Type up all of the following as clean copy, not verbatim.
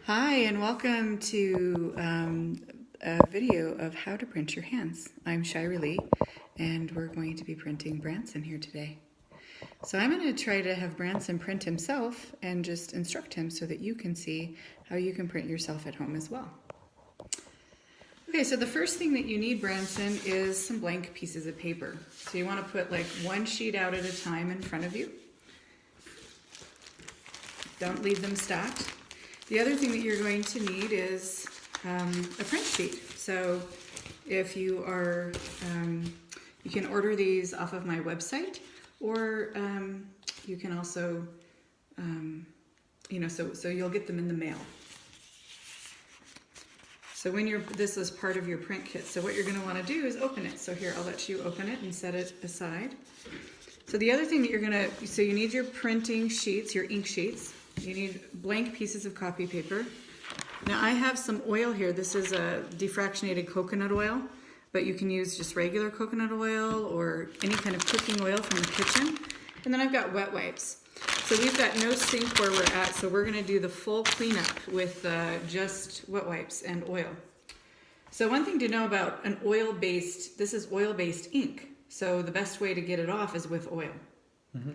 Hi, and welcome to a video of how to print your hands. I'm Shira Lee, and we're going to be printing Branson here today. So I'm going to try to have Branson print himself and just instruct him so that you can see how you can print yourself at home as well. Okay, so the first thing that you need, Branson, is some blank pieces of paper. So you want to put like one sheet out at a time in front of you. Don't leave them stacked. The other thing that you're going to need is a print sheet. So if you are, you can order these off of my website, or you can also, so you'll get them in the mail. So when this is part of your print kit. So what you're going to want to do is open it. So here, I'll let you open it and set it aside. So the other thing that you're going to, so you need your printing sheets, your ink sheets. You need blank pieces of copy paper. Now I have some oil here. This is a defractionated coconut oil, but you can use just regular coconut oil or any kind of cooking oil from the kitchen. And then I've got wet wipes. So we've got no sink where we're at, so we're gonna do the full cleanup with just wet wipes and oil. So one thing to know about an oil-based, this is oil-based ink. So the best way to get it off is with oil. Mm-hmm.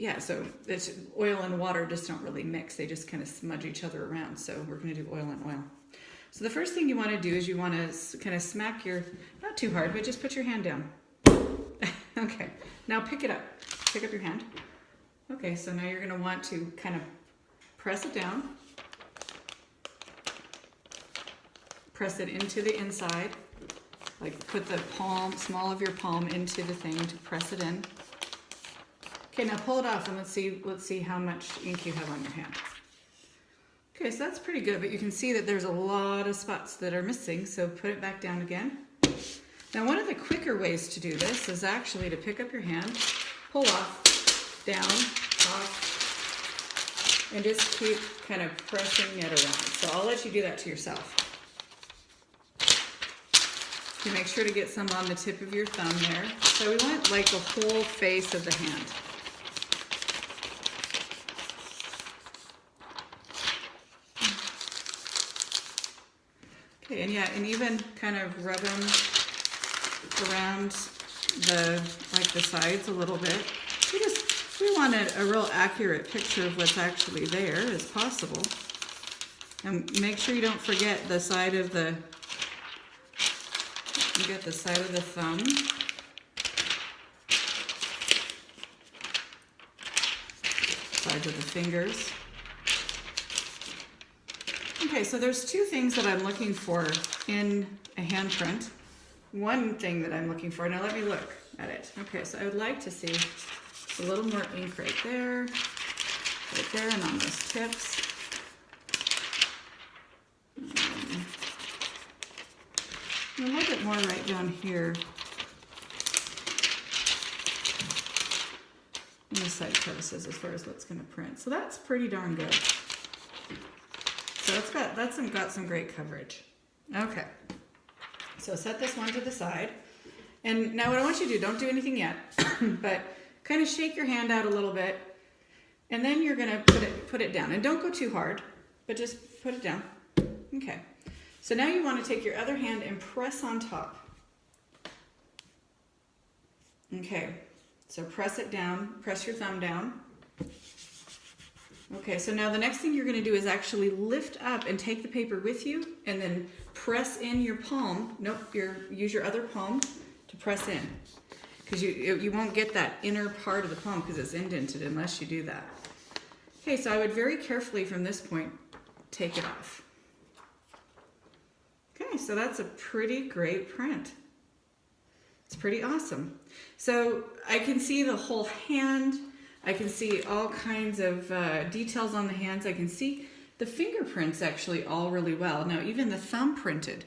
Yeah, so it's oil and water just don't really mix. They just kind of smudge each other around. So we're going to do oil and oil. So the first thing you want to do is you want to kind of smack your, not too hard, but just put your hand down. Okay, now pick it up. Pick up your hand. Okay, so now you're going to want to kind of press it down. Press it into the inside. Like put the palm, small of your palm into the thing to press it in. Okay, now pull it off and let's see how much ink you have on your hand. Okay, so that's pretty good, but you can see that there's a lot of spots that are missing, so put it back down again. Now one of the quicker ways to do this is actually to pick up your hand, pull off, down, off, and just keep kind of pressing it around. So I'll let you do that to yourself. You make sure to get some on the tip of your thumb there. So we want like the whole face of the hand. Okay, and yeah, and even kind of rub them around the sides a little bit. We want a real accurate picture of what's actually there as possible. And make sure you don't forget the side of the, you get the side of the thumb. Sides of the fingers. Okay, so there's two things that I'm looking for in a handprint. One thing that I'm looking for, now let me look at it. Okay, so I would like to see a little more ink right there, and on those tips. A little bit more right down here. In the side crevices as far as what's going to print. So that's pretty darn good. So that's got some great coverage. Okay, so set this one to the side. And now what I want you to do, don't do anything yet, but kind of shake your hand out a little bit, and then you're gonna put it down. And don't go too hard, but just put it down. Okay, so now you want to take your other hand and press on top. Okay, so press it down, press your thumb down. Okay, so now the next thing you're going to do is actually lift up and take the paper with you and then press in your palm. Nope, use your other palm to press in. Because you won't get that inner part of the palm because it's indented unless you do that. Okay, so I would very carefully from this point take it off. Okay, so that's a pretty great print. It's pretty awesome. So I can see the whole hand. I can see all kinds of details on the hands. I can see the fingerprints actually all really well. Now even the thumb printed.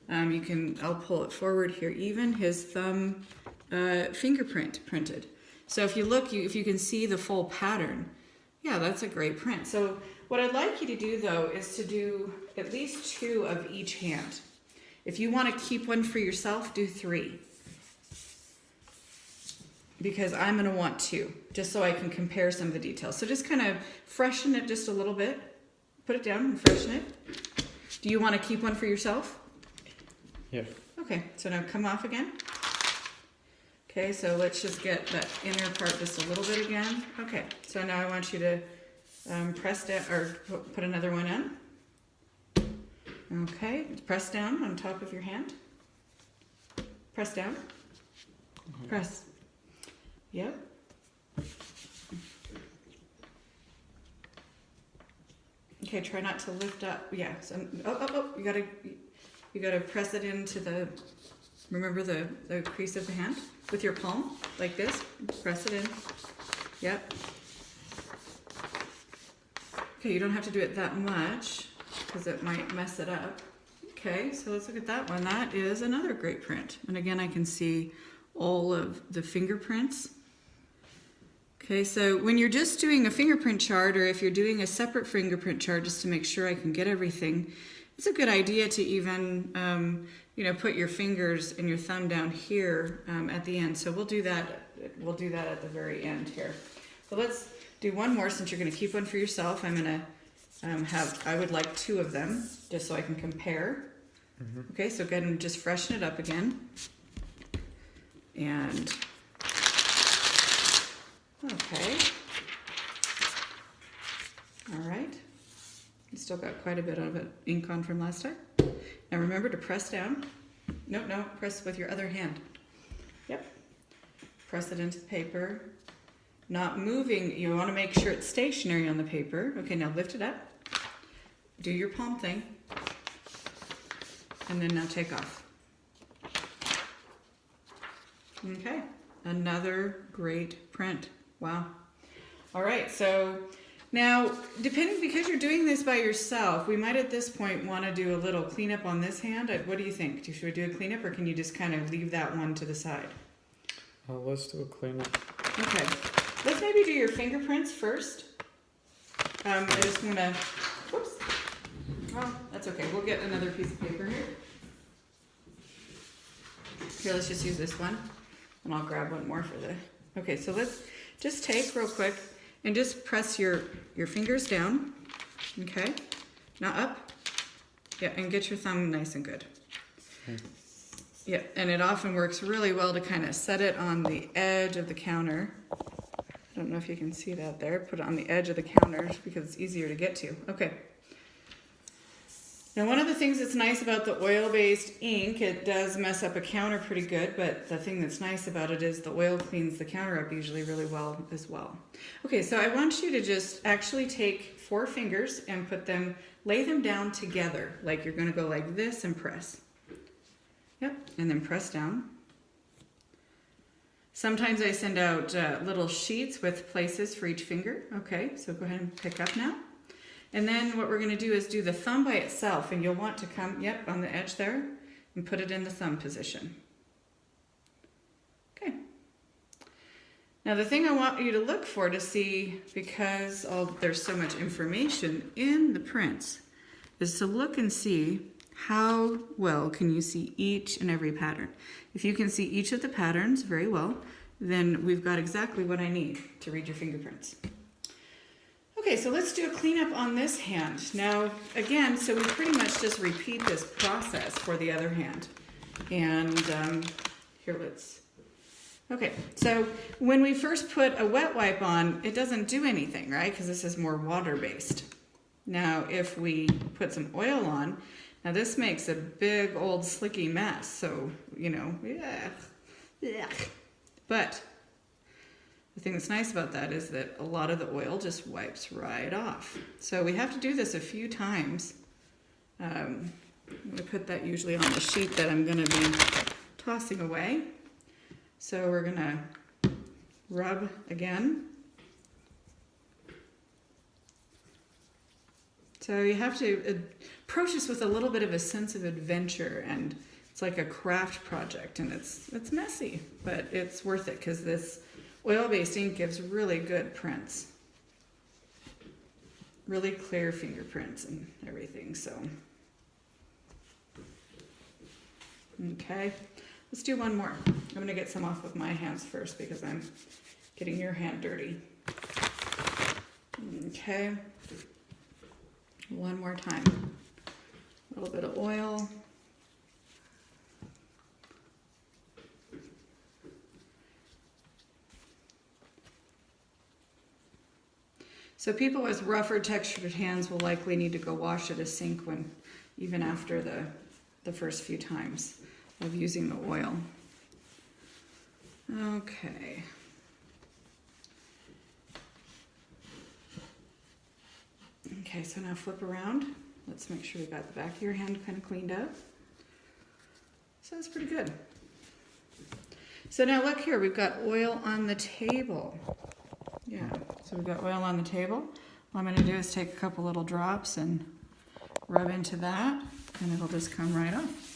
I'll pull it forward here. Even his thumb fingerprint printed. So if you look, if you can see the full pattern, yeah, that's a great print. So what I'd like you to do though is to do at least 2 of each hand. If you want to keep one for yourself, do 3. Because I'm going to want 2, just so I can compare some of the details. So just kind of freshen it just a little bit. put it down and freshen it. Do you want to keep one for yourself? Yeah. Okay, so now come off again. Okay, so let's just get that inner part just a little bit again. Okay, so now I want you to press down, or put another one in. Okay, press down on top of your hand. Press down. Press. Yep. Okay, try not to lift up. Yeah, so, you gotta press it into the, remember the crease of the hand with your palm, like this. Press it in. Yep. Okay, you don't have to do it that much because it might mess it up. Okay, so let's look at that one. That is another great print. And again, I can see all of the fingerprints. Okay, so when you're just doing a fingerprint chart, or if you're doing a separate fingerprint chart just to make sure I can get everything, it's a good idea to even, put your fingers and your thumb down here at the end. So we'll do that at the very end here. So let's do one more since you're going to keep one for yourself. I'm going to I would like 2 of them just so I can compare. Okay, so go ahead and just freshen it up again. And, okay. All right. You still got quite a bit of it ink on from last time. Now remember to press down. No, press with your other hand. Yep. Press it into the paper. Not moving. You want to make sure it's stationary on the paper. Okay, now lift it up. Do your palm thing. And then now take off. Okay, another great print. Wow. All right, so now, because you're doing this by yourself, we might at this point want to do a little cleanup on this hand. What do you think? Should we do a cleanup, or can you just kind of leave that one to the side? Let's do a cleanup. Okay, let's maybe do your fingerprints first. I just want to, whoops. Oh, that's okay. We'll get another piece of paper here. Here, let's just use this one. And I'll grab one more for the... Okay, so let's just take real quick and just press your fingers down. Okay? Not up. Yeah, and get your thumb nice and good. Okay. Yeah, and it often works really well to kind of set it on the edge of the counter. I don't know if you can see that there. Put it on the edge of the counter because it's easier to get to. Okay. Now, one of the things that's nice about the oil-based ink, it does mess up a counter pretty good, but the thing that's nice about it is the oil cleans the counter up usually really well as well. Okay, so I want you to just actually take 4 fingers and lay them down together, like you're gonna go like this and press. Yep, and then press down. Sometimes I send out little sheets with places for each finger. Okay, so go ahead and pick up now. And then what we're going to do is do the thumb by itself, and you'll want to come, on the edge there, and put it in the thumb position. Okay. Now the thing I want you to look for to see, because there's so much information in the prints, is to look and see how well can you see each and every pattern. If you can see each of the patterns very well, then we've got exactly what I need to read your fingerprints. Okay, so let's do a cleanup on this hand. Now, again, so we pretty much just repeat this process for the other hand. And here, okay, so when we first put a wet wipe on, it doesn't do anything, right? Because this is more water-based. Now, if we put some oil on, now this makes a big old slicky mess. So, yeah. But the thing that's nice about that is that a lot of the oil just wipes right off. So we have to do this a few times. I'm going to put that usually on the sheet that I'm going to be tossing away. So we're going to rub again. So you have to approach this with a little bit of a sense of adventure, and it's like a craft project, and it's messy, but it's worth it because this oil-based ink gives really good prints. Really clear fingerprints and everything, so. Okay, let's do one more. I'm gonna get some off of my hands first because I'm getting your hand dirty. Okay, one more time. A little bit of oil. So people with rougher textured hands will likely need to go wash at a sink even after the first few times of using the oil. Okay. Okay, so now flip around. Let's make sure we got the back of your hand kind of cleaned up. So that's pretty good. So now look here, we've got oil on the table. Yeah, so we've got oil on the table. What I'm going to do is take a couple little drops and rub into that, and it'll just come right off.